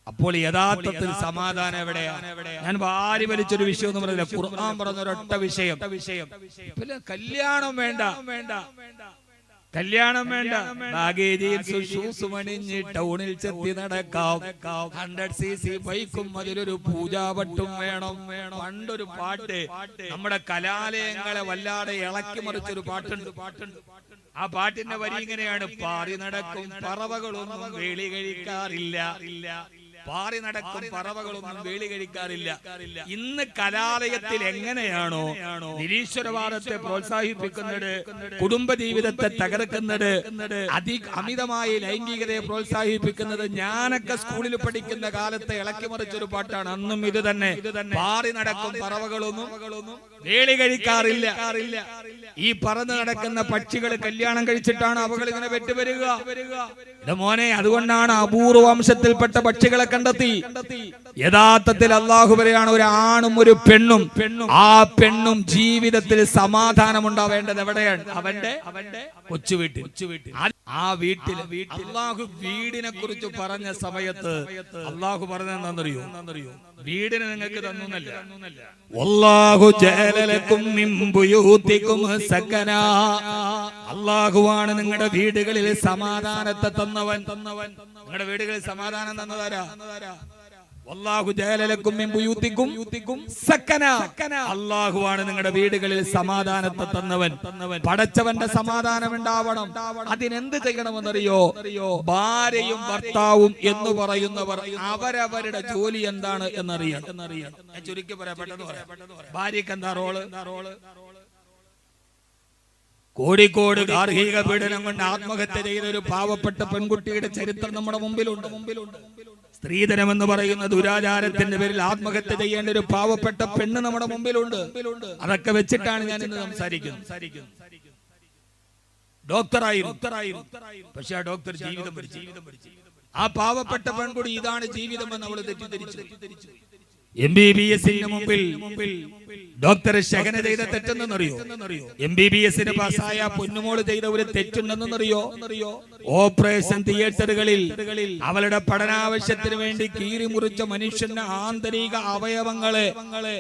അപ്പോൾ യഥാർത്ഥത്തിൽ സമാധാനം എവിടെയാണ്? ഞാൻ വാരി വലിച്ചൊരു വിഷയം ഒന്നും പറഞ്ഞില്ല. ഖുർആൻ പറഞ്ഞ ഒരൊറ്റ വിഷയം. പിന്നെ കല്യാണം വേണ്ട, കല്യാണം വേണ്ട, ബാഗേജിൽ ഷൂസ് മണിഞ്ഞ് ടൗണിൽ ചെത്തി നടക്കാം, 100cc ബൈക്കും അതിലൊരു പൂജാപട്ടും വേണം. പണ്ടൊരു പാട്ട് നമ്മുടെ കലാലയങ്ങളെ വല്ലാതെ ഇളക്കി മറിച്ചൊരു പാട്ടുണ്ട്. ആ പാട്ടിന്റെ വരി ഇങ്ങനെയാണ്: പാറി നടക്കും പറവകളൊന്നും വേളി കഴിക്കാറില്ല, പാറി നടക്കും പറവകളൊന്നും വേളി കഴിക്കാറില്ല. ഇന്ന് കലാലയത്തിൽ എങ്ങനെയാണോ നിരീശ്വരവാദത്തെ പ്രോത്സാഹിപ്പിക്കുന്നത്, കുടുംബജീവിതത്തെ തകർക്കുന്നത്, അമിതമായി ലൈംഗികതയെ പ്രോത്സാഹിപ്പിക്കുന്നത്, ഞാനൊക്കെ സ്കൂളിൽ പഠിക്കുന്ന കാലത്തെ ഇളക്കി മറിച്ചൊരു പാട്ടാണ്. അന്നും ഇത് തന്നെ: പാറി നടക്കും പറവകളൊന്നും വേളി കഴിക്കാറില്ല. ഈ പറന്ന് നടക്കുന്ന പക്ഷികൾ കല്യാണം കഴിച്ചിട്ടാണ് അവകൾ ഇങ്ങനെ വെട്ടുവരിക. മോനെ, അതുകൊണ്ടാണ് അപൂർവ വംശത്തിൽപ്പെട്ട പക്ഷികളെ കണ്ടെത്തി. യഥാർത്ഥത്തിൽ അള്ളാഹു പറയാണ്, ഒരു ആണും ഒരു പെണ്ണും, ആ പെണ്ണും ജീവിതത്തിൽ സമാധാനം ഉണ്ടാവേണ്ടത് എവിടെയാണ്? അവന്റെ കൊച്ചുവീട്ടിൽ. ആ വീട്ടിൽ അള്ളാഹു വീടിനെ കുറിച്ച് പറഞ്ഞ സമയത്ത് അള്ളാഹു പറഞ്ഞെന്നറിയോ? വീടിനെ നിങ്ങൾക്ക് തന്നല്ല. വല്ലാഹു ജഅല ലക്കും മിൻ ബുയൂതികും സകനാ. അള്ളാഹുവാണ് നിങ്ങളുടെ വീടുകളിൽ സമാധാനത്തെ തന്നവൻ. നിങ്ങളുടെ വീടുകളിൽ സമാധാനം തന്നതാരാ? വല്ലാഹു ജഅല ലക്കും മിൻ ബുയൂതികും സകനാ. അല്ലാഹുവാണ് നിങ്ങളുടെ വീടുകളിൽ സമാധാനത്തെ തന്നവൻ. പടച്ചവന്റെ സമാധാനം ഉണ്ടാവണം. അതിനെന്ത് ചെയ്യണമെന്നറിയോ? ഭാര്യയും ഭർത്താവും എന്ന് പറയുന്നവർ അവരവരുടെ ജോലി എന്താണ് എന്നറിയണം. ഞാൻ ചുരുക്കി പറയാം, പെട്ടെന്ന് പറയാം. ഭാര്യക്ക് എന്താ റോള്? കോഴിക്കോട് ഗാർഹിക പീഡനം കൊണ്ട് ആത്മഹത്യ ചെയ്ത ഒരു പാവപ്പെട്ട പെൺകുട്ടിയുടെ ചരിത്രം നമ്മുടെ മുമ്പിലുണ്ട്. സ്ത്രീധനം എന്ന് പറയുന്ന ദുരാചാരത്തിന്റെ പേരിൽ ആത്മഹത്യ ചെയ്യേണ്ട ഒരു പാവപ്പെട്ട പെണ്ണ് നമ്മുടെ മുമ്പിലുണ്ട്. അതൊക്കെ വെച്ചിട്ടാണ് ഞാൻ ഇന്ന് സംസാരിക്കുന്നത്. ഡോക്ടറായിരുന്നു, പക്ഷെ ആ ഡോക്ടർ ജീവിതം പഠിച്ചു. ആ പാവപ്പെട്ട പെൺകുടി ഇതാണ് ജീവിതം എന്ന് അവൾ തെറ്റിദ്ധരിച്ചു. MBBS-ന് മുമ്പിൽ ഡോക്ടർ ഷഹന ചെയ്ത തെറ്റെന്നറിയോ? MBBS-ന് പാസ്സായ പൊന്നുമോള് ചെയ്ത ഒരു തെറ്റുണ്ടെന്നറിയോ? ഓപ്പറേഷൻ തിയേറ്ററുകളിൽ അവളുടെ പഠനാവശ്യത്തിന് വേണ്ടി കീറി മുറിച്ച മനുഷ്യന്റെ ആന്തരിക അവയവങ്ങളെ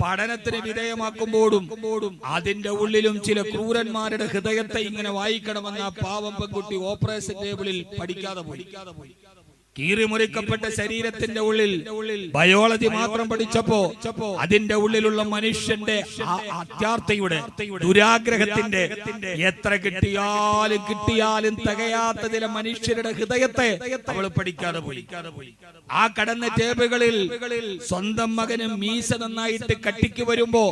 പഠനത്തിന് വിധേയമാക്കുമ്പോഴും അതിന്റെ ഉള്ളിലും ചില ക്രൂരന്മാരുടെ ഹൃദയത്തെ ഇങ്ങനെ വായിക്കണമെന്ന പാവം പെൺകുട്ടി ഓപ്പറേഷൻ ടേബിളിൽ പഠിക്കാതെ പോയി. കീറിമുറിക്കപ്പെട്ട ശരീരത്തിന്റെ ഉള്ളിൽ ബയോളജി മാത്രം പഠിച്ചപ്പോ അതിന്റെ ഉള്ളിലുള്ള മനുഷ്യന്റെ അത്യാർത്ഥയുടെ, ദുരാഗ്രഹത്തിന്റെ, എത്ര കിട്ടിയാലും തികയാത്ത ചില മനുഷ്യരുടെ ഹൃദയത്തെ അവൾ പഠിക്കാതെ പോയി. ആ കടന്ന ടേബുകളിൽ സ്വന്തം മകന് മീശ നന്നായിട്ട് കട്ടിക്ക് വരുമ്പോ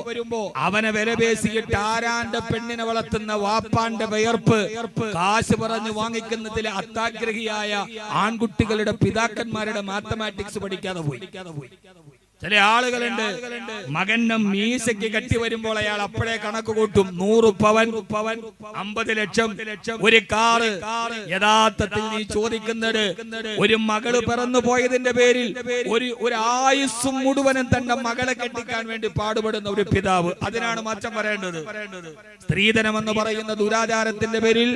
അവനെ വിലപേശിയിട്ട് ആരാന്റെ പെണ്ണിനെ വളർത്തുന്ന വാപ്പാന്റെ വിയർപ്പ് കാശ് പറഞ്ഞു വാങ്ങിക്കുന്നതിലെ അത്യാഗ്രഹിയായ ആൺകുട്ടികളുടെ പിതാക്കന്മാരുടെ മാത്തമാറ്റിക്സ് പഠിക്കാതെ പോയി. ചില ആളുകളുണ്ട്, മകന്റെ മീശയ്ക്ക് കട്ടി വരുമ്പോൾ അയാൾ അപ്പോഴേ കണക്ക് കൂട്ടും. 100 പവൻ, 50 ലക്ഷം, ഒരു കാറ്. യഥാർത്ഥത്തിൽ നീ ചോദിക്കുന്നത് ഒരു മകള് പിറന്നു പോയതിന്റെ പേരിൽ ഒരു ആയുസ്സും മുഴുവനും തന്റെ മകളെ കെട്ടിക്കാൻ വേണ്ടി പാടുപെടുന്ന ഒരു പിതാവ്. അതിനാണ് മാറ്റം പറയേണ്ടത്. സ്ത്രീധനം എന്ന് പറയുന്ന ദുരാചാരത്തിന്റെ പേരിൽ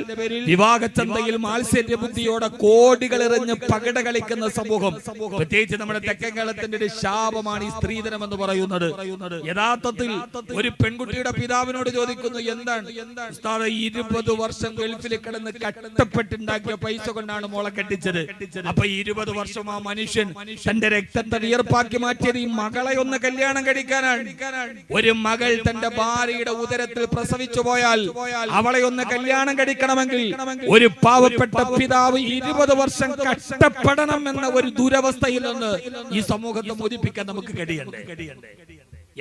വിവാഹച്ചന്തയിൽ മാത്സര്യ ബുദ്ധിയോടെ കോടികൾ എറിഞ്ഞ് പകിട കളിക്കുന്ന സമൂഹം, പ്രത്യേകിച്ച് നമ്മുടെ തെക്കൻ കേരളത്തിന്റെ ഒരു ശാപമാണ് ഈ സ്ത്രീധനം എന്ന് പറയുന്നത്. യഥാർത്ഥത്തിൽ ഒരു പെൺകുട്ടിയുടെ പിതാവിനോട് ചോദിക്കുന്നു, എന്താണ് 20 വർഷം ഗൾഫിൽ കിടന്ന് കഷ്ടപ്പെട്ടുണ്ടാക്കിയ പൈസ കൊണ്ടാണ് മോളെ കെട്ടിച്ചത്. അപ്പൊ 20 വർഷം ആ മനുഷ്യൻ തന്റെ രക്തത്തെ വിയർപ്പാക്കി മാറ്റിയത് ഈ മകളെ ഒന്ന് കല്യാണം കഴിക്കാനാണ്. ഒരു മകൾ തന്റെ ഭാര്യയുടെ ഉദരത്തിൽ പ്രസവിച്ചു പോയാൽ അവളെ ഒന്ന് കല്യാണം കഴിക്കണമെങ്കിൽ ഒരു പാവപ്പെട്ട പിതാവ് 20 വർഷം കഷ്ടപ്പെടണം എന്ന ഒരു ദുരവസ്ഥയിൽ നിന്ന് ഈ സമൂഹത്തെ മോചിപ്പിക്കാൻ നമുക്ക് കഴിയണ്ടേ?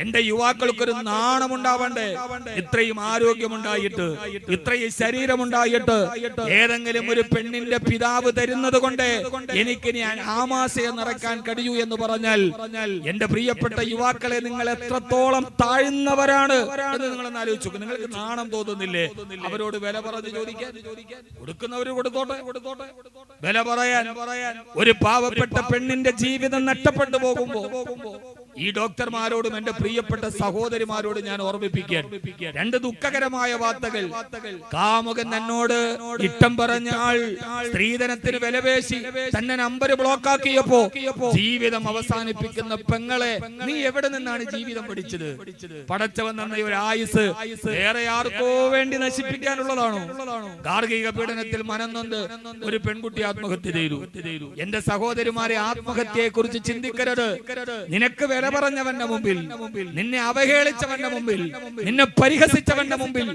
എന്റെ യുവാക്കൾക്കൊരു നാണമുണ്ടാവണ്ടേ? ഇത്രയും ആരോഗ്യമുണ്ടായിട്ട്, ഇത്രയും ശരീരമുണ്ടായിട്ട് ഏതെങ്കിലും ഒരു പെണ്ണിന്റെ പിതാവ് തരുന്നത് കൊണ്ട് എനിക്കിനി ആമാശയം നിറക്കാൻ കഴിയൂ എന്ന് പറഞ്ഞാൽ, എന്റെ പ്രിയപ്പെട്ട യുവാക്കളെ, നിങ്ങൾ എത്രത്തോളം താഴ്ന്നവരാണ് എന്ന് നിങ്ങളൊന്ന് ആലോചിച്ചു. നിങ്ങൾക്ക് നാണം തോന്നുന്നില്ലേ അവരോട് വില പറഞ്ഞ് ചോദിക്കാൻ? കൊടുക്കുന്നവര് കൊടുത്തോട്ടെ. വില പറയാൻ ഒരു പാവപ്പെട്ട പെണ്ണിന്റെ ജീവിതം നഷ്ടപ്പെട്ടു പോകുമ്പോ ഈ ഡോക്ടർമാരോടും എന്റെ പ്രിയപ്പെട്ട സഹോദരിമാരോടും ഞാൻ ഓർമ്മിപ്പിക്കാൻ രണ്ട് ദുഃഖകരമായ വാർത്തകൾ. കാമുകൻ എന്നോട് ഇഷ്ടം പറഞ്ഞ ആൾ സ്ത്രീധനത്തിന് വിലപേശി തന്നെ നമ്പർ ബ്ലോക്കാക്കിയപ്പോ ജീവിതം അവസാനിപ്പിക്കുന്ന പെങ്ങളെ, നീ എവിടെ നിന്നാണ് ജീവിതം പഠിച്ചത്? പടച്ചവൻ തന്ന ഒരു ആയുസ് വേറെ ആർക്കോ വേണ്ടി നശിപ്പിക്കാനുള്ളതാണോ? ഗാർഹിക പീഡനത്തിൽ മനംനൊന്ത് ഒരു പെൺകുട്ടി ആത്മഹത്യ ചെയ്തു. എന്റെ സഹോദരിമാരെ, ആത്മഹത്യയെ കുറിച്ച് ചിന്തിക്കരുത്. നിനക്ക് വില പറഞ്ഞവന്റെ മുമ്പിൽ, നിന്നെ അവഹേളിച്ചവന്റെ മുമ്പിൽ, നിന്നെ പരിഹസിച്ചവന്റെ മുമ്പിൽ,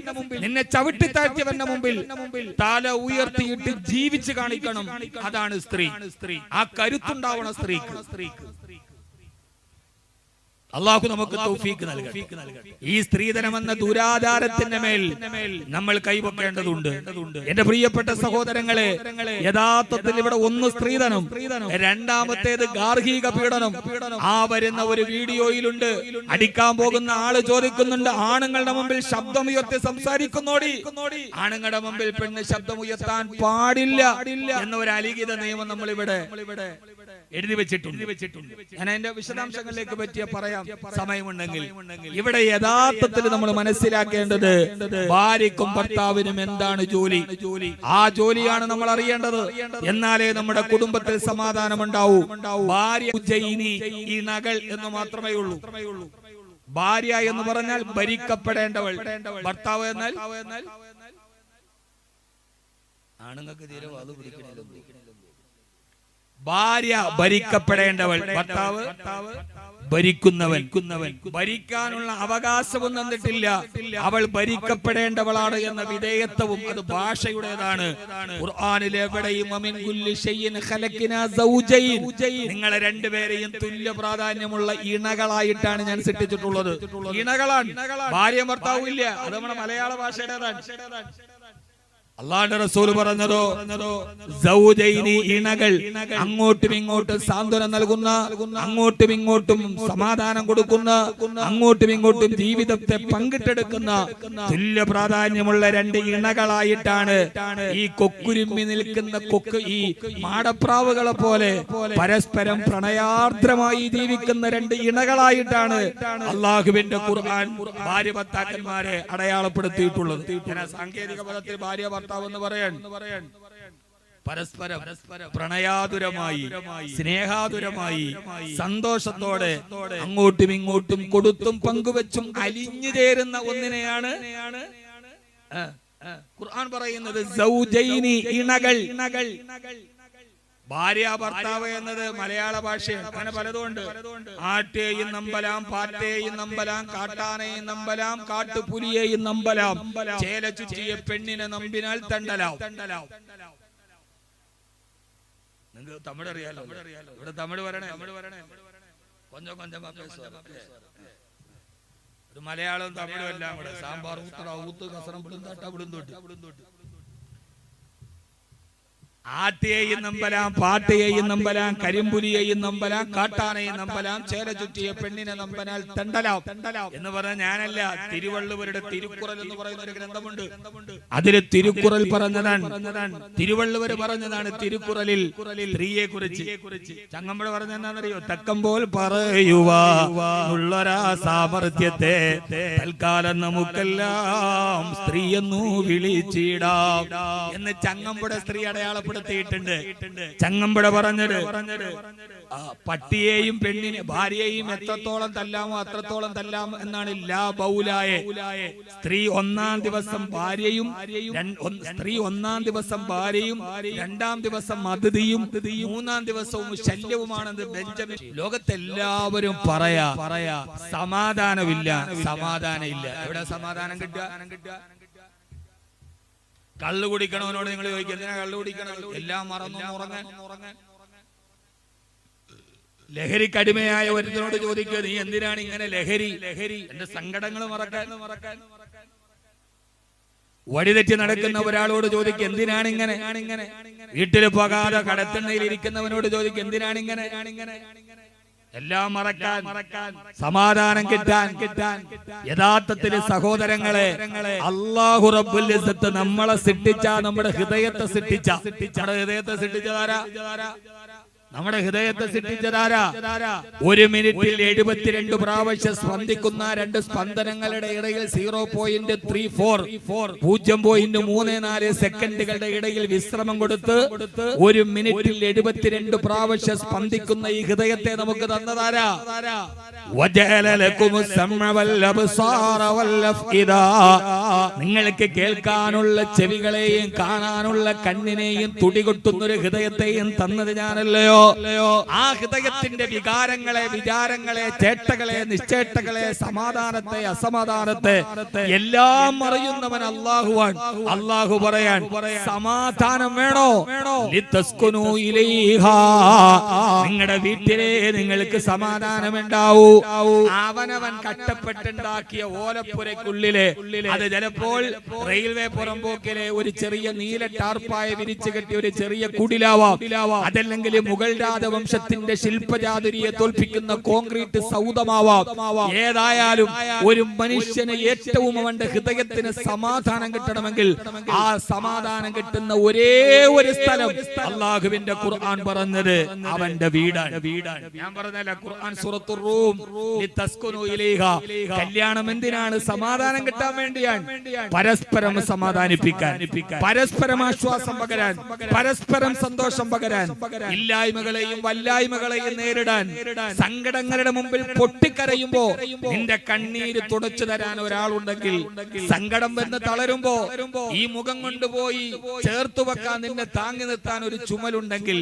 നിന്നെ ചവിട്ടിത്താഴ്ത്തിയവന്റെ മുമ്പിൽ തല ഉയർത്തിയിട്ട് ജീവിച്ച് കാണിക്കണം. അതാണ് സ്ത്രീ. ആ കരുത്തുണ്ടാവണം സ്ത്രീക്ക്. അള്ളാഹു നമുക്ക് തൗഫീഖ് നൽകട്ടെ. ഈ സ്ത്രീധനം എന്ന ദുരാചാരത്തിന്റെ മേൽ നമ്മൾ കൈവക്കേണ്ടതുണ്ട്. എന്റെ പ്രിയപ്പെട്ട സഹോദരങ്ങളെ, യഥാർത്ഥത്തിൽ ഇവിടെ ഒന്ന് സ്ത്രീധനം, രണ്ടാമത്തേത് ഗാർഹിക പീഡനം. ആ വരുന്ന ഒരു വീഡിയോയിലുണ്ട്, അടിക്കാൻ പോകുന്ന ആള് ചോദിക്കുന്നുണ്ട്, ആണുങ്ങളുടെ മുമ്പിൽ ശബ്ദമുയർത്തി സംസാരിക്കുന്നോടി, ആണുങ്ങളുടെ മുമ്പിൽ പെണ്ണ് ശബ്ദമുയർത്താൻ പാടില്ല എന്ന ഒരു അലിഖിത നിയമം നമ്മൾ ഇവിടെ എഴുതി വെച്ചിട്ടുണ്ട്. ഞാൻ അതിന്റെ വിശദാംശങ്ങളിലേക്ക് പറ്റിയ പറയാം സമയമുണ്ടെങ്കിൽ. ഇവിടെ യഥാർത്ഥത്തിൽ നമ്മൾ മനസ്സിലാക്കേണ്ടത് ഭാര്യയ്ക്കും ഭർത്താവിനും എന്താണ് ജോലി, ആ ജോലിയാണ് നമ്മൾ അറിയേണ്ടത്. എന്നാലേ നമ്മുടെ കുടുംബത്തിൽ സമാധാനമുണ്ടാവൂ. ഭാര്യ ഇണകൾ എന്ന് മാത്രമേ ഉള്ളൂ. ഭാര്യ എന്ന് പറഞ്ഞാൽ ഭരിക്കപ്പെടേണ്ടവൾ, ഭർത്താവ് എന്നാൽ ആണുങ്ങൾക്ക് തീരെ വാത് പിടിക്കണല്ലോ. ഭാര്യ ഭരിക്കപ്പെടേണ്ടവൾ, ഭർത്താവ് ഭരിക്കുന്നവൻ. ഭരിക്കാനുള്ള അവകാശവും തന്നിട്ടില്ല. അവൾ ഭരിക്കപ്പെടേണ്ടവളാണ് എന്ന വിധേയത്വവും അത് ഭാഷയുടേതാണ്. ഖുർആനിൽ എവിടെയും നിങ്ങളെ രണ്ടുപേരെയും തുല്യ പ്രാധാന്യമുള്ള ഇണകളായിട്ടാണ് ഞാൻ സൃഷ്ടിച്ചിട്ടുള്ളത്. ഇണകളാണ്, ഭാര്യ ഭർത്താവും ഇല്ല. അത് നമ്മുടെ മലയാള ഭാഷയുടേതാണ്. അല്ലാഹുവിന്റെ റസൂൽ പറഞ്ഞതോ സൗജൈനി, ഇണകൾ, അങ്ങോട്ടും ഇങ്ങോട്ടും സാന്ത്വനം നൽകുന്ന, അങ്ങോട്ടും ഇങ്ങോട്ടും സമാധാനം കൊടുക്കുന്ന, അങ്ങോട്ടും ഇങ്ങോട്ടും ജീവിതത്തെ പങ്കിട്ടെടുക്കുന്ന തുല്യ പ്രാധാന്യമുള്ള രണ്ട് ഇണകളായിട്ടാണ് ഈ കൊക്കുരുമ്മി നിൽക്കുന്ന ഈ മാടപ്രാവുകളെ പോലെ പരസ്പരം പ്രണയാർദ്രമായി ജീവിക്കുന്ന രണ്ട് ഇണകളായിട്ടാണ് അള്ളാഹുവിന്റെ ഖുർആൻ ഭാര്യ ഭർത്താക്കന്മാരെ അടയാളപ്പെടുത്തിയിട്ടുള്ളത്. സാങ്കേതിക പദത്തിൽ ഭാര്യ എന്ന് പറയാൻ പരസ്പരം പ്രണയാതുരമായി, സ്നേഹാതുരമായി, സന്തോഷത്തോടെ അങ്ങോട്ടും ഇങ്ങോട്ടും കൊടുത്തും പങ്കുവെച്ചും അലിഞ്ഞു ചേരുന്ന ഒന്നിനെയാണ് ഖുർആൻ പറയുന്നത് സൗജൈനി, ഇണകൾ. ഭാര്യ ഭർത്താവ് എന്നത് മലയാള ഭാഷയാണ്. അങ്ങനെ പലതുണ്ട്. ആട്ടേയും നമ്പലാം, പാറ്റേയും നമ്പലാം, കാട്ടാനയും നമ്പലാം, കാട്ടുപുലിയെയും നമ്പലാം, ചേല ചുറ്റിയ പെണ്ണിനെ നമ്പിനാൽ തണ്ടലാം. നിങ്ങൾക്ക് തമിഴ് അറിയാലോ? ഇവിടെ തമിഴ് പറയണേ, കൊഞ്ചം ഒരു മലയാളവും തമിഴും എല്ലാം കൂടെ സാമ്പാർ ഊത്തട ഊത്ത് കസറം പിടുന്തോട്ട പിടുന്തോട്ട്. ആട്ടിയെയും നമ്പലാം, പാട്ടയെയും നമ്പലാം, കരിമ്പുലിയെയും നമ്പലാം, കാട്ടാനയും നമ്പലാം, ചേല ചുറ്റിയ പെണ്ണിനെ നമ്പനാൽ തണ്ടലാം എന്ന് പറഞ്ഞ ഞാനല്ല. തിരുവള്ളുവരുടെ തിരുക്കുറൽ എന്ന് പറയുന്ന ഒരു ഗ്രന്ഥമുണ്ട്. അതില് തിരുക്കുറൽ പറഞ്ഞതാണ്, തിരുവള്ളുവർ പറഞ്ഞതാണ് തിരുക്കുറലിൽ സ്ത്രീയെ കുറിച്ച്. ചങ്ങമ്പുഴ പറഞ്ഞ എന്താണെന്നറിയോ? തക്കമ്പോൾ പറയുവാനുള്ളൊരാ സാമർത്ഥ്യത്തെ തൽക്കാലം നമുക്കെല്ലാം സ്ത്രീ എന്നു വിളിച്ചിടാം എന്ന് ചങ്ങമ്പുഴ സ്ത്രീ അടയാളപ്പെടുത്തി. ചങ്ങമ്പുഴ പറഞ്ഞത് പട്ടിയെയും പെണ്ണിനെ ഭാര്യയെയും എത്രത്തോളം തല്ലാമോ അത്രത്തോളം തല്ലാം എന്നാണ്. ലാ ബൗലായെ, സ്ത്രീ ഒന്നാം ദിവസം ഭാര്യയും, സ്ത്രീ ഒന്നാം ദിവസം ഭാര്യയും, രണ്ടാം ദിവസം അതിഥിയും, മൂന്നാം ദിവസവും ശല്യവുമാണെന്ന് ബെഞ്ചമിൻ. ലോകത്തെല്ലാവരും പറയാ സമാധാനമില്ല, സമാധാനം ഇല്ല. എവിടെ സമാധാനം കിട്ടുക? കള്ളു കുടിക്കണവനോട് നിങ്ങൾ ചോദിക്കുക, എന്തിനാ കള്ളു കുടിക്കണം? എല്ലാം മറന്നു ഉറങ്ങാൻ. ലഹരിക്കടിമയായ ഒരുത്തനോട് ചോദിക്കുക, നീ എന്തിനാണ് ഇങ്ങനെ ലഹരി? എന്റെ സങ്കടങ്ങൾ മറക്കാൻ. വഴിതെറ്റി നടക്കുന്ന ഒരാളോട് ചോദിക്കുക, എന്തിനാണ് ഇങ്ങനെ? വീട്ടിൽ പോകാതെ കടത്തിണ്ണയിൽ ഇരിക്കുന്നവനോട് ചോദിക്കുക, എന്തിനാണ് ഇങ്ങനെ? എല്ലാം മറക്കാൻ, സമാധാനം കിട്ടാൻ. യഥാർത്ഥത്തിൽ സഹോദരങ്ങളെ, അല്ലാഹു റബ്ബുൽ ഇസ്സത്ത് നമ്മളെ സൃഷ്ടിച്ച, നമ്മുടെ ഹൃദയത്തെ സൃഷ്ടിച്ച, നമ്മുടെ ഹൃദയത്തെ സൃഷ്ടിച്ചതാരാ? നമ്മുടെ ഹൃദയത്തെ സൃഷ്ടിച്ചതാരാ? 1 മിനിറ്റിൽ 72 പ്രാവശ്യം സ്പന്ദിക്കുന്ന 2 സ്പന്ദനങ്ങളുടെ ഇടയിൽ 0.34 സെക്കൻഡുകളുടെ ഇടയിൽ വിശ്രമം കൊടുത്ത് 1 മിനിറ്റിൽ 72 പ്രാവശ്യം സ്പന്ദിക്കുന്ന ഈ ഹൃദയത്തെ നമുക്ക് തന്നതാരാ? നിങ്ങൾക്ക് കേൾക്കാനുള്ള ചെവികളെയും കാണാനുള്ള കണ്ണിനെയും തുടികൊട്ടുന്നൊരു ഹൃദയത്തെയും തന്നത് ഞാനല്ലയോ? ആ ഹൃദയത്തിന്റെ വികാരങ്ങളെ, വിചാരങ്ങളെ, ചേട്ടകളെ, നിശ്ചേട്ടകളെ, സമാധാനത്തെ, അസമാധാനത്തെ എല്ലാം അറിയുന്നവൻ അല്ലാഹുവാൻ. അല്ലാഹു പറയാൻ, സമാധാനം വേണോ? ലിതസ്കുനു ഇലൈഹാ, നിങ്ങളുടെ വീട്ടിലെ നിങ്ങൾക്ക് സമാധാനമുണ്ടാവൂ. അവനവൻ കഷ്ടപ്പെട്ടുണ്ടാക്കിയ ഓലപ്പുരയ്ക്കുള്ളിലെ അത് ചിലപ്പോൾ റെയിൽവേ പുറമ്പോക്കിലെ ഒരു ചെറിയ നീല ടാർപ്പായ വിരിച്ചു കെട്ടിയ ഒരു ചെറിയ കുടിലാവാം, അതല്ലെങ്കിൽ മുഗൾ രാജവംശത്തിന്റെ ശില്പചാതുരിയെ തോൽപ്പിക്കുന്ന കോൺക്രീറ്റ് സൗധമാവാം. ഏതായാലും ഒരു മനുഷ്യന് ഏറ്റവും അവന്റെ ഹൃദയത്തിന് സമാധാനം കിട്ടണമെങ്കിൽ ആ സമാധാനം കിട്ടുന്ന ഒരേ ഒരു സ്ഥലം അല്ലാഹുവിന്റെ ഖുർആൻ പറഞ്ഞത് അവന്റെ വീടാണ്. ഞാൻ പറഞ്ഞല്ല, ഖുർആൻ സൂറത്തുർ റൂം, ലിതസ്കുനു ഇലൈഹാ. കല്യാണം എന്തിനാണ്? സമാധാനം കിട്ടാൻ വേണ്ടിയാണ്. പരസ്പരം സമാധാനിപ്പിക്കാൻ, പരസ്പരം ആശ്വാസം പകരാൻ, പരസ്പരം സന്തോഷം പകരാൻ, ഇല്ലായ്മകളെയും വല്ലായ്മകളെയും നേരിടാൻ, സങ്കടങ്ങളുടെ മുമ്പിൽ പൊട്ടിക്കരയുമ്പോ നിന്റെ കണ്ണീര് തുടച്ചു തരാൻ ഒരാളുണ്ടെങ്കിൽ, സങ്കടം വന്ന് തളരുമ്പോ ഈ മുഖം കൊണ്ടുപോയി ചേർത്തു വെക്കാൻ, നിന്നെ താങ്ങി നിർത്താൻ ഒരു ചുമലുണ്ടെങ്കിൽ,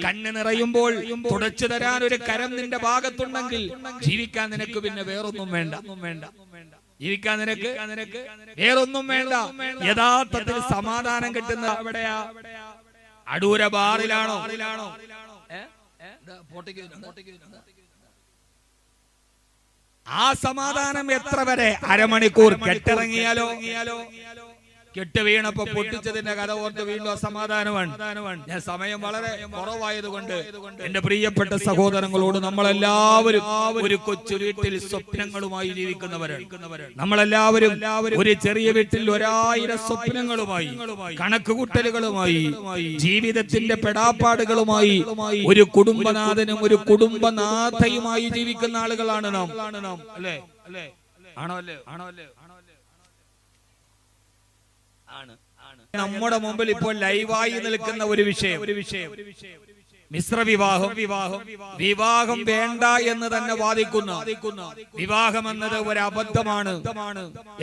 കണ്ണ് നിറയുമ്പോൾ തുടച്ചു തരാൻ ഒരു കരം നിന്റെ ഭാഗത്തുണ്ടെങ്കിൽ, ജീവിക്കാൻ നിനക്ക് പിന്നെ വേറൊന്നും വേണ്ട. ജീവിക്കാൻ നിനക്ക് വേറൊന്നും വേണ്ട. യഥാർത്ഥത്തിൽ സമാധാനം കിട്ടുന്ന എവിടെയാ? അടൂര ബാറിലാണോ? ആ സമാധാനം എത്ര വരെ? അരമണിക്കൂർ. കെട്ടിറങ്ങിയാലോ? കെട്ട് വീണപ്പോ പൊട്ടിച്ചതിന്റെ കഥ ഓർത്ത് വീണ്ടും അസമാധാനമാണ്. ഞാൻ സമയം വളരെ കുറവായതുകൊണ്ട് എന്റെ പ്രിയപ്പെട്ട സഹോദരങ്ങളോട്, നമ്മളെല്ലാവരും ഒരു കൊച്ചു വീട്ടിൽ സ്വപ്നങ്ങളുമായി ജീവിക്കുന്നവരാണ്. നമ്മളെല്ലാവരും ഒരു ചെറിയ വീട്ടിൽ 1000 സ്വപ്നങ്ങളുമായി, കണക്കുകൂട്ടലുകളുമായി, ജീവിതത്തിന്റെ പെടാപ്പാടുകളുമായി, ഒരു കുടുംബനാഥനും ഒരു കുടുംബനാഥയുമായി ജീവിക്കുന്ന ആളുകളാണ് നാം. അല്ലേ? ആണോ? നമ്മുടെ മുമ്പിൽ ഇപ്പോൾ ലൈവായി നിൽക്കുന്ന ഒരു വിഷയം മിശ്ര വിവാഹം. വിവാഹം വേണ്ട എന്ന് തന്നെ വാദിക്കുന്ന, വിവാഹം എന്നത് ഒരു അബദ്ധമാണ്.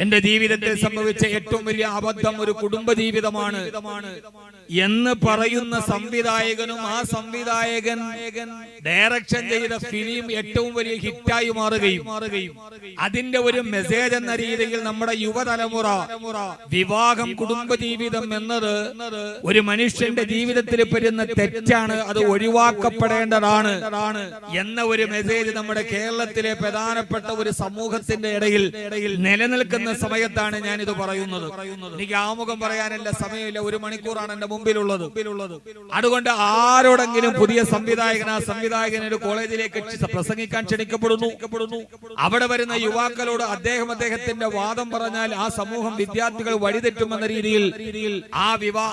എന്റെ ജീവിതത്തിൽ സംഭവിച്ച ഏറ്റവും വലിയ അബദ്ധം ഒരു കുടുംബ ജീവിതമാണ് എന്ന് പറയുന്ന സംവിധായകനും ആ സംവിധായകൻ ഡയറക്ഷൻ ചെയ്ത ഫിലിം ഏറ്റവും വലിയ ഹിറ്റായി മാറുകയും അതിന്റെ ഒരു മെസ്സേജ് എന്ന രീതിയിൽ നമ്മുടെ യുവതലമുറ വിവാഹം, കുടുംബജീവിതം എന്നത് ഒരു മനുഷ്യന്റെ ജീവിതത്തിൽ വരുന്ന തെറ്റാണ്, അത് ഒഴിവാക്കപ്പെടേണ്ടതാണ് എന്ന ഒരു മെസ്സേജ് നമ്മുടെ കേരളത്തിലെ പ്രധാനപ്പെട്ട ഒരു സമൂഹത്തിന്റെ ഇടയിൽ നിലനിൽക്കുന്ന സമയത്താണ് ഞാൻ ഇത് പറയുന്നത്. എനിക്ക് ആമുഖം പറയാനല്ല സമയമില്ല, 1 മണിക്കൂറാണ് എന്റെ മുമ്പിലുള്ളത്. അതുകൊണ്ട് ആരോടെങ്കിലും പുതിയ സംവിധായകൻ, ആ സംവിധായകൻ ഒരു കോളേജിലേക്ക് പ്രസംഗിക്കാൻ ക്ഷണിക്കപ്പെടുന്നു. അവിടെ വരുന്ന യുവാക്കളോട് അദ്ദേഹത്തിന്റെ വാദം പറഞ്ഞാൽ ആ സമൂഹം, വിദ്യാർത്ഥികൾ വഴിതെറ്റുമെന്ന രീതിയിൽ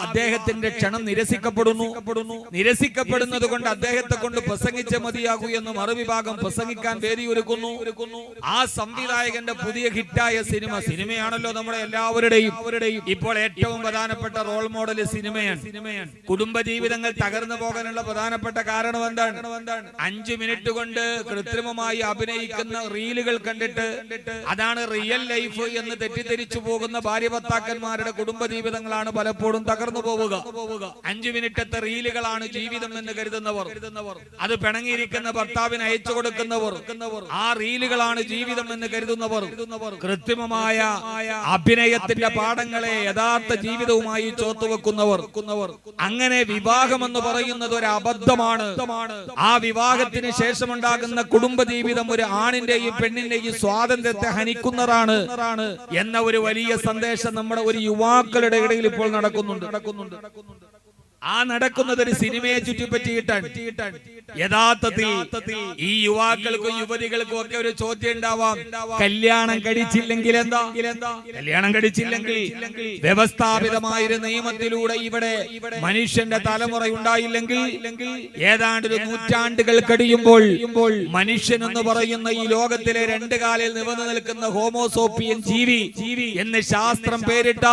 അദ്ദേഹത്തിന്റെ ക്ഷണം നിരസിക്കപ്പെടുന്നത് കൊണ്ട് അദ്ദേഹത്തെ കൊണ്ട് പ്രസംഗിച്ച മതിയാകൂ എന്ന് മറുവിഭാഗം പ്രസംഗിക്കാൻ വേദി ഒരുക്കുന്നു. ആ സംവിധായകന്റെ പുതിയ ഹിറ്റായ സിനിമയാണല്ലോ നമ്മുടെ എല്ലാവരുടെയും ഇപ്പോൾ ഏറ്റവും പ്രധാനപ്പെട്ട റോൾ മോഡൽ സിനിമയാണ്. കുടുംബജീവിതങ്ങൾ തകർന്നു പോകാനുള്ള പ്രധാനപ്പെട്ട കാരണം എന്താണ്? 5 മിനിറ്റ് കൊണ്ട് കൃത്രിമമായി അഭിനയിക്കുന്ന റീലുകൾ കണ്ടിട്ട് അതാണ് റിയൽ ലൈഫ് എന്ന് തെറ്റിദ്ധരിച്ചു പോകുന്ന ഭാര്യ ഭർത്താക്കന്മാരുടെ കുടുംബജീവിതങ്ങളാണ് പലപ്പോഴും തകർന്നു പോവുക. 5 മിനിറ്റത്തെ റീലുകളാണ് ജീവിതം എന്ന് കരുതുന്നവർ, അത് പിണങ്ങിയിരിക്കുന്ന ഭർത്താവിന് അയച്ചു കൊടുക്കുന്നവർ, ആ റീലുകളാണ് ജീവിതം എന്ന് കരുതുന്നവർ, കൃത്രിമമായ അഭിനയത്തിന്റെ പാഠങ്ങളെ യഥാർത്ഥ ജീവിതവുമായി ചോർത്തുവെക്കുന്നവർ. അങ്ങനെ വിവാഹം എന്ന് പറയുന്നത് ഒരു അബദ്ധമാണ്. ആ വിവാഹത്തിന് ശേഷമുണ്ടാകുന്ന കുടുംബജീവിതം ഒരു ആണിന്റെയും പെണ്ണിന്റെയും സ്വാതന്ത്ര്യത്തെ ഹനിക്കുന്നതാണ് എന്ന ഒരു വലിയ സന്ദേശം നമ്മുടെ ഒരു യുവാക്കളുടെ ഇടയിൽ ഇപ്പോൾ നടക്കുന്നുണ്ട്. ആ നടക്കുന്നത് ഒരു സിനിമയെ ചുറ്റിപ്പറ്റിയിട്ടാണ്. യഥാർത്ഥത്തിൽ ഈ യുവാക്കൾക്കും യുവതികൾക്കും ഒക്കെ ഒരു ചോദ്യം ഉണ്ടാവാം, കല്യാണം കഴിച്ചില്ലെങ്കിൽ എന്താ? കല്യാണം കഴിച്ചില്ലെങ്കിൽ വ്യവസ്ഥാപിതമായ ഒരു നിയമത്തിലൂടെ ഇവിടെ മനുഷ്യന്റെ തലമുറ ഉണ്ടായില്ലെങ്കിൽ ഏതാണ്ട് ഒരു നൂറ്റാണ്ടുകൾ കഴിയുമ്പോൾ മനുഷ്യൻ എന്ന് പറയുന്ന ഈ ലോകത്തിലെ രണ്ട് കാലിൽ നിവർന്നു നിൽക്കുന്ന ഹോമോസോപ്പിയൻ ജീവി എന്ന് ശാസ്ത്രം പേരിട്ട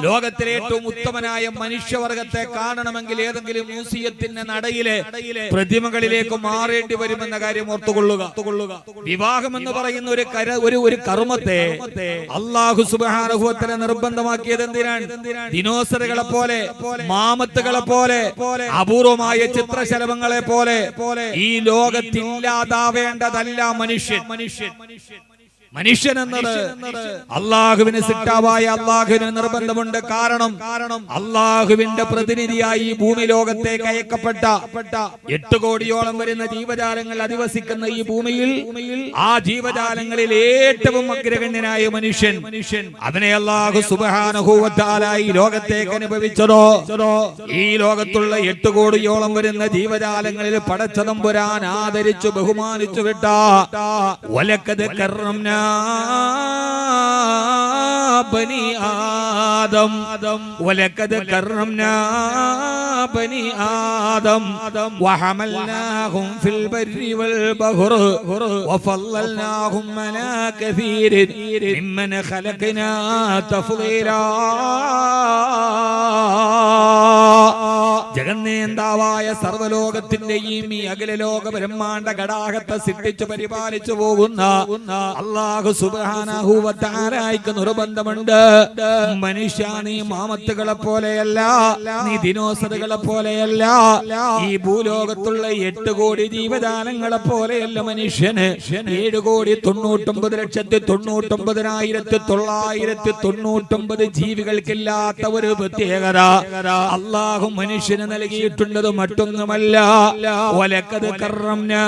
ലോകത്തിലെ ഏറ്റവും ഉത്തമനായ മനുഷ്യവർഗത്തെ കാണണമെങ്കിൽ ഏതെങ്കിലും മ്യൂസിയത്തിന്റെ നടയിലെ പ്രതിമകളിലേക്ക് മാറേണ്ടി വരുമെന്ന കാര്യം ഓർത്തുകൊള്ളുക. വിവാഹം എന്ന് പറയുന്ന ഒരു കർമ്മത്തെ അല്ലാഹു സുബ്ഹാനഹു വ തആല നിർബന്ധമാക്കിയത് എന്തിനാണ്? ദിനോസറുകളെ പോലെ, മാമത്തുകളെ പോലെ, അപൂർവമായ ചിത്രശലഭങ്ങളെ പോലെ ഈ ലോകത്തില്ലാതാവേണ്ടതല്ല മനുഷ്യൻ എന്നത് അള്ളാഹുവിന് സിട്ടാവായ അള്ളാഹുവിന് നിർബന്ധമുണ്ട്. കാരണം അള്ളാഹുവിന്റെ പ്രതിനിധിയായി ഭൂമി ലോകത്തേക്ക് അയക്കപ്പെട്ട 8 കോടിയോളം വരുന്ന ജീവജാലങ്ങൾ അധിവസിക്കുന്ന ഈ ഭൂമിയിൽ ആ ജീവജാലങ്ങളിൽ ഏറ്റവും അഗ്രഗണ്യനായ മനുഷ്യൻ, അവനെ അല്ലാഹു സുബ്ഹാനഹു വ തആല ഈ ലോകത്തേക്ക് അനുഭവിച്ചതോ ഈ ലോകത്തുള്ള 8 കോടിയോളം വരുന്ന ജീവജാലങ്ങളിൽ പടച്ചതമ്പുരാൻ ആദരിച്ചു ബഹുമാനിച്ചു വിട്ട വലഖദ് കറംനാ ബനി ആദം വലഖദ് കറംനാ ബനി ആദം വഹമൽനാഹും ഫിൽ ബർരി വൽ ബഹ്ർ വഫളൽനാഹും അലാ കസീരിൻ മിമ്മൻ ഖലഖനാ തഫ്ളീലാ. ജഗന്നേന്താവായ സർവ്വലോകത്തിന്റെയും ഈ അഖിലലോക ബ്രഹ്മാണ്ഡ ഘടാകത്തെ സൃഷ്ടിച്ചു പരിപാലിച്ചു പോകുന്ന അല്ലാഹു സുബ്ഹാനഹു വ തആലയ്ക്ക് നിർബന്ധമുണ്ട്, മനുഷ്യ നീ മാമത്തുകളെ പോലെയല്ല, നീ ദിനോസറുകളെ പോലെയല്ല, ഈ ഭൂലോകത്തുള്ള 8 കോടി ജീവജാലങ്ങളെ പോലെയല്ല മനുഷ്യന്. 7,99,999 ജീവികൾക്കില്ലാത്ത ഒരു പ്രത്യേകത അല്ലാഹു മനുഷ്യന് നൽകിയിട്ടുള്ളത് മറ്റൊന്നുമല്ല. വലഖദ് കറംനാ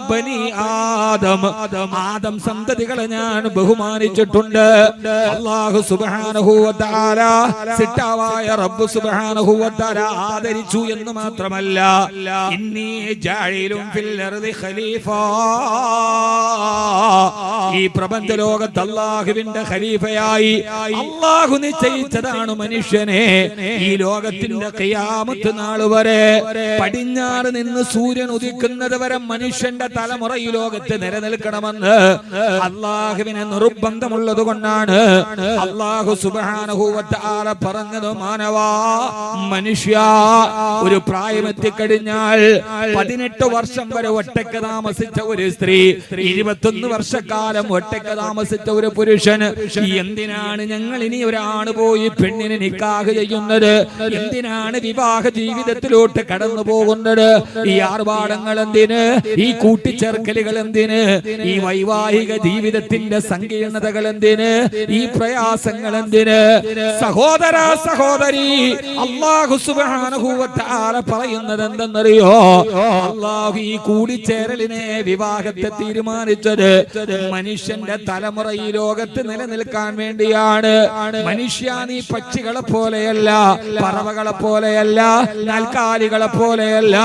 ബനി ആദം, ആദം സന്തതികളെ ഞാൻ ബഹുമാനിച്ചിട്ടുണ്ട്. അല്ലാഹു സുബ്ഹാനഹു വ തആല സിട്ടാവായ റബ്ബ് സുബ്ഹാനഹു വ തആല ആദരിച്ചു എന്ന് മാത്രമല്ല, ഇന്നി ജാഇലുൻ ഫിൽ അർദി ഖലീഫ, ഈ പ്രപഞ്ച ലോകത്ത് അല്ലാഹുവിന്റെ ഖലീഫയായി അല്ലാഹു നിശ്ചയിച്ചതാണ് മനുഷ്യനെ. ഈ ലോകത്തിന്റെ ഖിയാമത്ത് നാൾ വരെ പടിഞ്ഞാറ് നിന്ന് സൂര്യൻ ഉദിക്കുന്നത് വരെ മനുഷ്യന്റെ തലമുറ ഈ ലോകത്ത് നിലനിൽക്കണമെന്ന് അല്ലാഹുവിന് നിർബന്ധമുള്ളത് കൊണ്ടാണ് അല്ലാഹു സുബ്ഹാനഹു വ തആല പറഞ്ഞത്, മാനവാ മനുഷ്യ, ഒരു പ്രായമെത്തിക്കഴിഞ്ഞാൽ 18 വർഷം വരെ ഒറ്റയ്ക്ക് താമസിച്ച ഒരു സ്ത്രീ, 21 വർഷക്കാലം ഒറ്റയ്ക്ക് താമസിച്ച ഒരു പുരുഷൻ, എന്തിനാണ് ഞങ്ങൾ ഇനി ഒരാണ് പോയി പെണ്ണിനെ നിക്കാഹ് ചെയ്യുന്നത്? എന്തിനാണ് വിവാഹ ജീവിതത്തിലോട്ട് കടന്നു പോകുന്നത്? ഈ ആർഭാടങ്ങൾ എന്തിന്? ഈ കൂട്ടിച്ചേർക്കലുകൾ എന്തിന്? ഈ വൈവാഹിക ജീവിതത്തിന്റെ സങ്കീർണതകൾ എന്തിന്? ഈ പ്രയാസങ്ങൾ എന്തിന്? സഹോദര സഹോദരി, അല്ലാഹു സുബ്ഹാനഹു വ തആല പറയുന്നത് എന്തെന്നറിയോ? അല്ലാഹു ഈ കൂടിച്ചേരലിനെ, വിവാഹത്തെ തീരുമാനിച്ചത് മനുഷ്യന്റെ തലമുറ ഈ ലോകത്ത് നിലനിൽക്കാൻ വേണ്ടിയാണ്. മനുഷ്യ നീ പക്ഷികളെ പോലെയല്ല, പറവകളെ പോലെയല്ല, നാൽക്കാലികളെ പോലെയല്ല,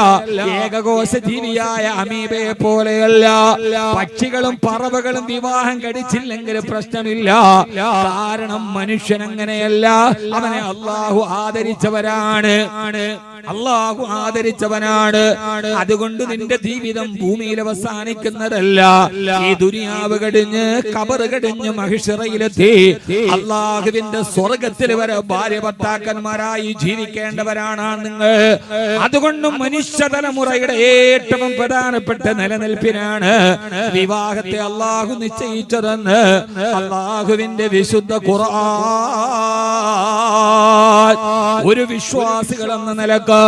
ഏകകോശ ജീവിയായ അമീബയെ പോലെയല്ല. പക്ഷികളും പറവകളും വിവാഹം കഴിച്ചില്ലെങ്കിൽ പ്രശ്നമില്ല, കാരണം മനുഷ്യൻ അങ്ങനെയല്ല. അവനെ അല്ലാഹു ആദരിച്ചവരാണ്, അല്ലാഹു ആദരിച്ചവനാണ്. അതുകൊണ്ട് നിന്റെ ജീവിതം ഭൂമിയിൽ അവസാനിക്കുന്നതല്ല. ഈ ദുനിയാവ് കഴിഞ്ഞ് ഖബർ കഴിഞ്ഞ് മഹ്ശറയിലെത്തി അല്ലാഹുവിന്റെ സ്വർഗ്ഗത്തിൽ വരെ ഭാര്യ ഭർത്താക്കന്മാരായി ജീവിക്കേണ്ടവരാണ് നിങ്ങൾ. അതുകൊണ്ട് മനുഷ്യ തലമുറയുടെ ഏറ്റവും പ്രധാനപ്പെട്ട നിലനിൽപ്പിനാണ് വിവാഹത്തെ അല്ലാഹു നിശ്ചയിച്ചതെന്ന് അല്ലാഹുവിന്റെ വിശുദ്ധ ഖുർആൻ ഒരു വിശ്വാസികൾ എന്ന നിലക്ക്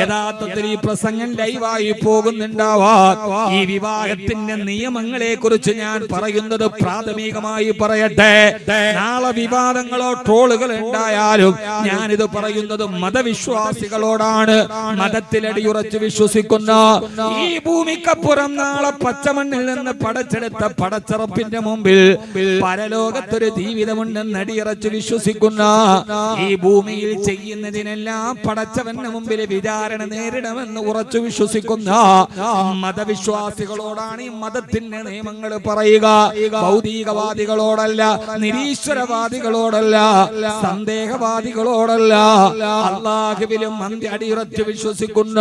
യഥാർത്ഥത്തിൽ ഈ പ്രസംഗം ലൈവായി പോകുന്നുണ്ടാവാ. ഈ വിവാഹത്തിന്റെ നിയമങ്ങളെ കുറിച്ച് ഞാൻ പറയുന്നത് പ്രാഥമികമായി പറയട്ടെ. നാളെ വിവാദങ്ങളോ ട്രോളുകൾ ഉണ്ടായാലും ഞാനിത് പറയുന്നത് മതവിശ്വാസികളോടാണ്. മതത്തിലടിയുറച്ച് വിശ്വസിക്കുന്ന ഈ ഭൂമിക്കപ്പുറം നാളെ പച്ചമണ്ണിൽ നിന്ന് പടച്ചെടുത്ത പടച്ചറപ്പിന്റെ മുമ്പിൽ പരലോകത്തൊരു ജീവിതമുണ്ടെന്ന് അടിയുറച്ച് വിശ്വസിക്കുന്ന ഈ ഭൂമിയിൽ ചെയ്യുന്നതിനെല്ലാം പടച്ചവന്റെ മുമ്പിൽ വിചാരണ നേരിടണമെന്ന് ഉറച്ചു വിശ്വസിക്കുന്ന മതവിശ്വാസികളോടാണ് ഈ മതത്തിന്റെ നിയമങ്ങൾ പറയുക. ഭൗതികവാദികളോടല്ല, നിരീശ്വരവാദികളോടല്ല, സന്ദേഹവാദികളോടല്ല, അല്ലാഹുവിലും അടിയുറച്ച് വിശ്വസിക്കുന്ന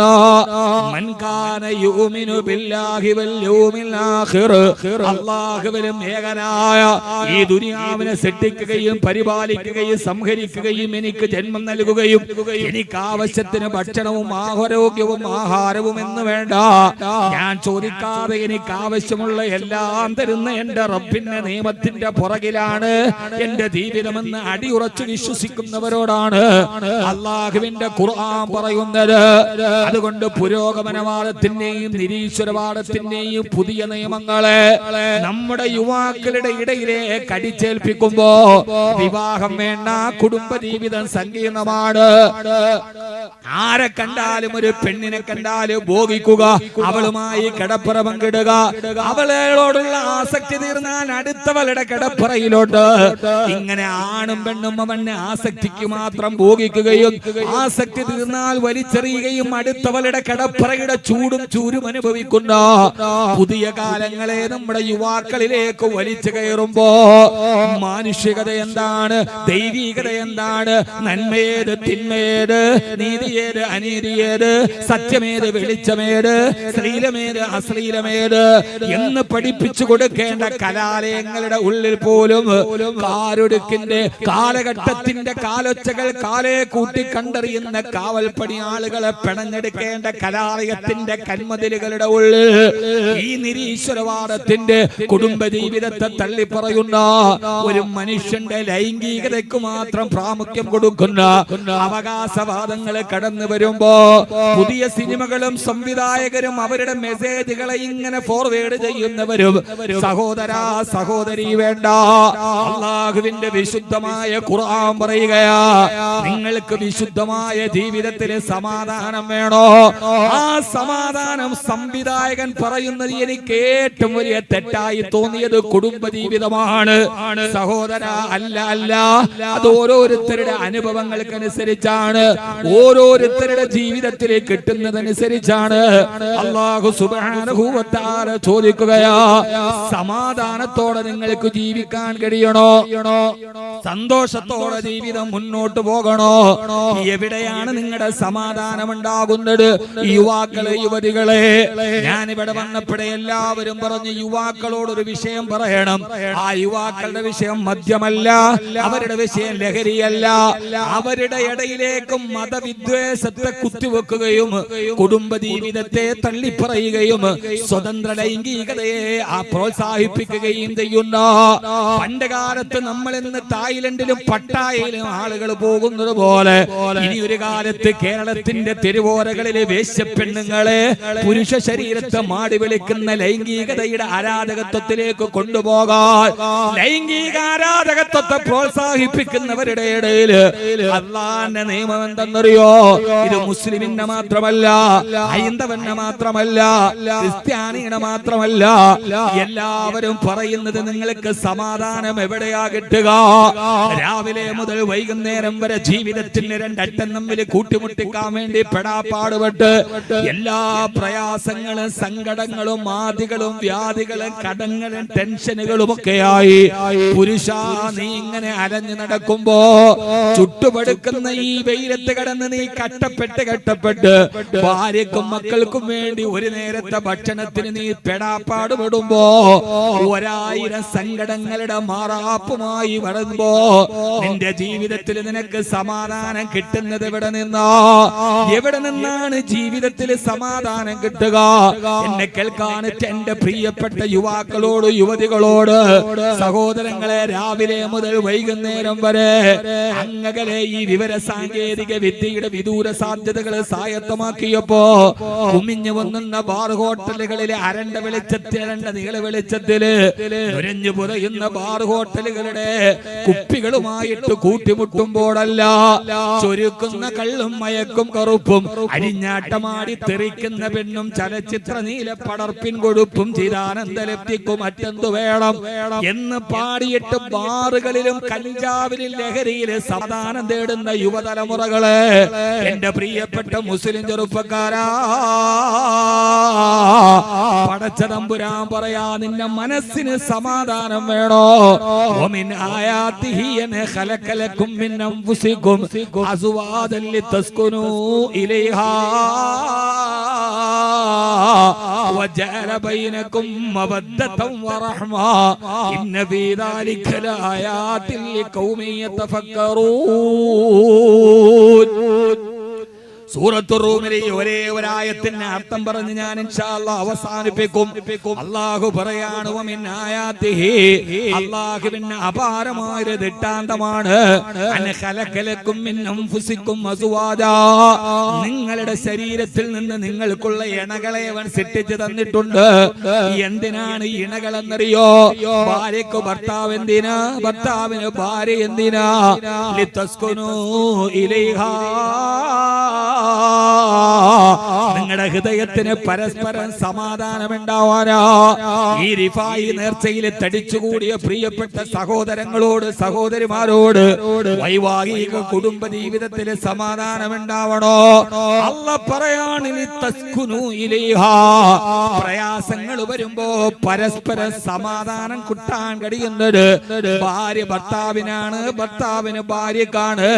മൻകാന യുമിനു ബില്ലാഹി വൽ യൗമിൽ ആഖിർ, അല്ലാഹുവിലും ഏകനായ ഈ ദുനിയാവിനെ സൃഷ്ടിക്കുകയും പരിപാലിക്കുകയും സംഹരിക്കുകയും എനിക്ക് ജന്മം നൽകുകയും എനിക്ക് ആവശ്യത്തിന് ഭക്ഷണവും ആരോഗ്യവും എന്ന് വേണ്ട, ഞാൻ ചോദിക്കാതെ എനിക്ക് ആവശ്യമുള്ള എല്ലാം തരുന്ന എന്റെ റബ്ബിന്റെ നിയമത്തിന്റെ പുറകിലാണ് എന്റെ ജീവിതമെന്ന് അടിയുറച്ചു വിശ്വസിക്കുന്നവരോടാണ് അല്ലാഹുവിന്റെ ഖുർആൻ പറയുന്നത്. അതുകൊണ്ട് പുരോഗമനവാദത്തിന്റെയും നിരീശ്വരവാദത്തിന്റെയും പുതിയ നിയമങ്ങളെ നമ്മുടെ യുവാക്കളുടെ ഇടയിലേക്ക് അടിച്ചേൽപ്പിക്കുമ്പോ വിവാഹം വേണ്ട, കുടുംബ ജീവിതം സങ്കീർണമാണ്. ആരെ കണ്ടാലും ഒരു പെണ്ണിനെ കണ്ടാലും ഭോഗിക്കുക, അവളുമായി കിടപ്പറ പങ്കിടുക, അവളോടുള്ള ആസക്തി തീർന്നാൽ അടുത്തവളുടെ കിടപ്പറയിലോട്ട്, ഇങ്ങനെ ആണും പെണ്ണും അവന്റെ ആസക്തിക്ക് മാത്രം ഭോഗിക്കുകയും ആസക്തി തീർന്നാൽ വലിച്ചെറിയുകയും അടുത്തവളുടെ കിടപ്പറയുടെ ചൂടും ചൂരും അനുഭവിക്കുന്ന പുതിയ കാലങ്ങളെ നമ്മുടെ യുവാക്കളിലേക്ക് വലിച്ചു കയറുമ്പോ മാനുഷികത എന്താണ്, ദൈവീകത എന്താണ്, നന്മയേത് തിന്മയേത്, നീതിയേത് അനീതിയേത്, സത്യമേത് വെളിച്ചമേത്, ശ്ലീലമേത് അശ്ലീലമേത് എന്ന് പഠിപ്പിച്ചു കൊടുക്കേണ്ട കലാലയങ്ങളുടെ ഉള്ളിൽ പോലും കാരൊടുക്കിന്റെ കാലഘട്ടത്തിന്റെ കാലൊച്ചകൾ കാലേ കൂട്ടി കണ്ടറിയുന്ന കാവൽപ്പണി ആളുകളെ പിണഞ്ഞെടുക്കേണ്ട കലാലയത്തിന്റെ കന്മതിലുകളുടെ ഉള്ളിൽ ഈ നിരീശ്വരവാദത്തിന്റെ കുടുംബ ജീവിതത്തെ തള്ളിപ്പറയുന്ന ഒരു മനുഷ്യന്റെ ലൈംഗികതയ്ക്ക് മാത്രം പ്രാമുഖ്യം കൊടുക്കുന്ന അവകാശവാദങ്ങൾ കടന്നു വരുമ്പോ പുതിയ സിനിമകളും സംവിധായകരും അവരുടെ മെസ്സേജുകളെ ഇങ്ങനെ ഫോർവേഡ് ചെയ്യുന്നവരും സഹോദരാ സഹോദരി വേണ്ട, അല്ലാഹുവിന്റെ വിശുദ്ധമായ ഖുർആൻ പറയുകയാ, നിങ്ങൾക്ക് വിശുദ്ധമായ ജീവിതത്തിൽ സമാധാനം വേണോ? ആ സമാധാനം സംവിധായകൻ പറയുന്നത് എനിക്ക് ഏറ്റവും വലിയ തെറ്റായി തോന്നിയത് കുടുംബ ജീവിതമാണ് സഹോദര. അല്ല അല്ല, അത് ഓരോരുത്തരുടെ അനുഭവങ്ങൾക്കനുസരിച്ചാണ്, ഓരോരുത്തരുടെ ജീവിതത്തിൽ കിട്ടുന്നതനുസരിച്ചാണ്. അല്ലാഹു സുബ്ഹാനഹു വ തആല ചോദിക്കുകയാ, സമാധാനത്തോടെ നിങ്ങൾക്ക് ജീവിക്കാൻ കഴിയണോ? സന്തോഷത്തോടെ ജീവിതം മുന്നോട്ട് പോകണോ? എവിടെയാണ് നിങ്ങളുടെ സമാധാനം ഉണ്ടാകുന്നത്? യുവാക്കളെ, യുവതികളെ, ഞാനിവിടെ വന്നപ്പോഴേ എല്ലാവരും പറഞ്ഞു യുവാക്കളോടൊരു വിഷയം പറയണം. ആ യുവാക്കളുടെ വിഷയം മദ്യമല്ല, അവരുടെ വിഷയം ലഹരിയല്ല. അവരുടെ ഇടയിലേക്കും മതവിദ്വേഷത്തെ കുത്തിവെക്കുകയും കുടുംബ ജീവിതത്തെ തള്ളിപ്പറയുകയും സ്വതന്ത്ര ലൈംഗികതയെ പ്രോത്സാഹിപ്പിക്കുകയും ചെയ്യുന്ന പണ്ട് കാലത്ത് നമ്മൾ ഇന്ന് തായ്ലൻഡിലും പട്ടായയിലും ആളുകൾ പോകുന്നത് പോലെ ഇനി ഒരു കാലത്ത് കേരളത്തിന്റെ തെരുവോരകളിലെ വേശ്യപ്പെണ്ണുങ്ങളെ പുരുഷ ശരീരത്തെ മാടി വിളിക്കുന്ന ലൈംഗികതയുടെ ആരാധകത്വത്തിലേക്ക് കൊണ്ടുപോകാൻ, ലൈംഗിക ആരാധകത്വത്തെ പ്രോത്സാഹിപ്പിക്കുന്നവരുടെ ഇടയിൽ അല്ലാഹുവിന്റെ നിയമം എന്തെന്നറിയോ? ഇത് മുസ്ലിമിന്റെ മാത്രമല്ല, ഹൈന്ദവന്റെ മാത്രമല്ല, ക്രിസ്ത്യാനിയുടെ മാത്രമല്ല, എല്ലാവരും പറയുന്നത് നിങ്ങൾക്ക് സമാധാനം എവിടെയാ കിട്ടുക? രാവിലെ മുതൽ വൈകുന്നേരം വരെ ജീവിതത്തിന് രണ്ടറ്റം തമ്മിൽ കൂട്ടിമുട്ടിക്കാൻ വേണ്ടി പെടാപ്പാടുപെട്ട് എല്ലാ പ്രയാസങ്ങളും സങ്കടങ്ങളും ആദികളും വ്യാധികളും കടങ്ങളും ടെൻഷനുകളും ഒക്കെയായി പുരുഷ നീ ഇങ്ങനെ അലഞ്ഞു നടക്കുമ്പോ ചുട്ടുപടുക്കുന്ന ഈ വെയിലത്ത് കടന്ന് നീ കട്ടപ്പെട്ട് ഭാര്യക്കും മക്കൾക്കും വേണ്ടി ഒരു നേരത്തെ ഭക്ഷണത്തിന് നീ പെടാപ്പാടുപെടുമ്പോ 1000 സങ്കടങ്ങളുടെ മാറാപ്പുമായി വളരുമ്പോ നിന്റെ ജീവിതത്തിൽ നിനക്ക് സമാധാനം കിട്ടുന്നത് എവിടെ നിന്നാണ് ജീവിതത്തിൽ സമാധാനം കിട്ടുക? എന്നെ കേൾക്കാൻ എന്റെ പ്രിയപ്പെട്ട യുവാക്കളോട്, യുവതികളോട്, സഹോദരങ്ങളെ, രാവിലെ മുതൽ വൈകുന്നേരം വരെ അങ്ങകലെ ഈ വിവര സാങ്കേതിക വിദ്യയുടെ വിദൂര സാധ്യതകളെ സ്വായത്തമാക്കിയപ്പോ കുമിഞ്ഞു വന്നുന്ന ബാർ ഹോട്ടലുകളിലെ അരണ്ട നീള വെളിച്ചത്തില് നുരഞ്ഞു പുതയുന്ന ബാർ ഹോട്ടലുകളുടെ കുപ്പികളുമായിട്ട് കൂട്ടിമുട്ടുമ്പോഴല്ല ചൊരുക്കുന്ന കള്ളും മയക്കും കറുപ്പും അരിഞ്ഞാട്ടമാടി തെറിക്കുന്ന പെണ്ണും ചലച്ചിത്ര നീല പടർപ്പിൻ കൊടുപ്പും ചിരാനന്ദലബ്ധിക്കും മറ്റെന്തു വേണം എന്ന് പാടിയിട്ട് ബാറുകളിലും കഞ്ചാവിലും ലഹരിയില് സമാധാനം തേടുന്ന യുവതലമുറകളെ എന്റെ പ്രിയപ്പെട്ട മുസ്ലിം ചെറുപ്പക്കാരാ, പടച്ച തമ്പുരാൻ പറയാ, നിന്റെ മനസ്സിന് സമാധാനം വേണോ? വമിൻ ആയാതിഹി അൻ ഖലഖലകും മിൻ അൻഫുസികും അസ്വാദൻ ലിതസ്കുനൂ ഇലൈഹാ വജഅല ബൈനകും മവദ്ദതൻ വറഹ്മ ഇന്ന ഫീ ദാലിക ലആയാതിൻ ലിഖൗമിൻ യതഫക്കറൂൻ. സൂറത്തുർ റൂമിലെ ഒരേ ഒരായത്തിന്റെ അർത്ഥം പറഞ്ഞ് ഞാൻ ഇൻഷാ അല്ലാഹ് അവസാനിപ്പിക്കും. അല്ലാഹു പറയാണ്, വമിൻ ആയാതിഹി, അല്ലാഹുവിന്റെ അപാരമായ ദൃഷ്ടാന്തമാണ്, അൻ ഖലഖലകും മിൻ അൻഫുസികും അസ്വാജാ, നിങ്ങളുടെ ശരീരത്തിൽ നിന്ന് നിങ്ങൾക്കുള്ള ഇണകളെ അവൻ സൃഷ്ടിച്ചു തന്നിട്ടുണ്ട്. എന്തിനാണ് ഇണകളെന്നറിയോ? ഭാര്യക്ക് ഭർത്താവ് എന്തിനാ, ഭർത്താവിന് ഭാര്യ എന്തിനാ? ലിതസ്കുനൂ ഇലൈഹാ, നിങ്ങളുടെ ഹൃദയത്തിന് പരസ്പരം സമാധാനം ഉണ്ടാവാനാ. ഈ റിഫായി നേർച്ചയിൽ തടിച്ചുകൂടിയ പ്രിയപ്പെട്ട സഹോദരങ്ങളോട് സഹോദരിമാരോട് വൈവാഹിക കുടുംബ ജീവിതത്തിൽ സമാധാനം ഉണ്ടാവണോ? അല്ലാഹ് പറയാണ്, ലിതസ്കുനൂ ഇലൈഹാ, പ്രയാസങ്ങൾ വരുമ്പോ പരസ്പരം സമാധാനം കിട്ടാൻ കഴിയുന്നത് ഭാര്യ ഭർത്താവിനാണ്, ഭർത്താവിന് ഭാര്യക്കാണ്.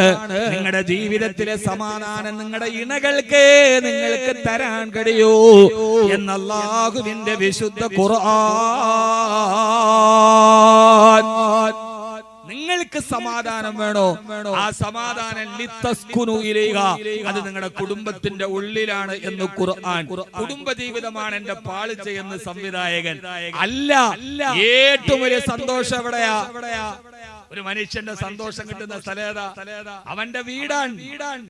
നിങ്ങളുടെ ജീവിതത്തിലെ സമാധാനം നിങ്ങളുടെ ഇണകൾക്ക് നിങ്ങൾക്ക് തരാൻ കഴിയൂ എന്ന് അല്ലാഹുവിന്റെ വിശുദ്ധ ഖുർആൻ. നിങ്ങൾക്ക് സമാധാനം വേണോ? ആ സമാധാനം ലിതസ്കുനൂ ഇലൈഹാ, അത് നിങ്ങളുടെ കുടുംബത്തിന്റെ ഉള്ളിലാണ് എന്ന് ഖുർആൻ. കുടുംബജീവിതമാണ് എന്റെ പാളിച്ച എന്ന് സംവിധായകൻ അല്ല. ഏറ്റവും വലിയ സന്തോഷം എവിടെയാ? ഒരു മനുഷ്യന്റെ സന്തോഷം കിട്ടുന്ന സ്ഥലേതാ? അവന്റെ വീടാണ്.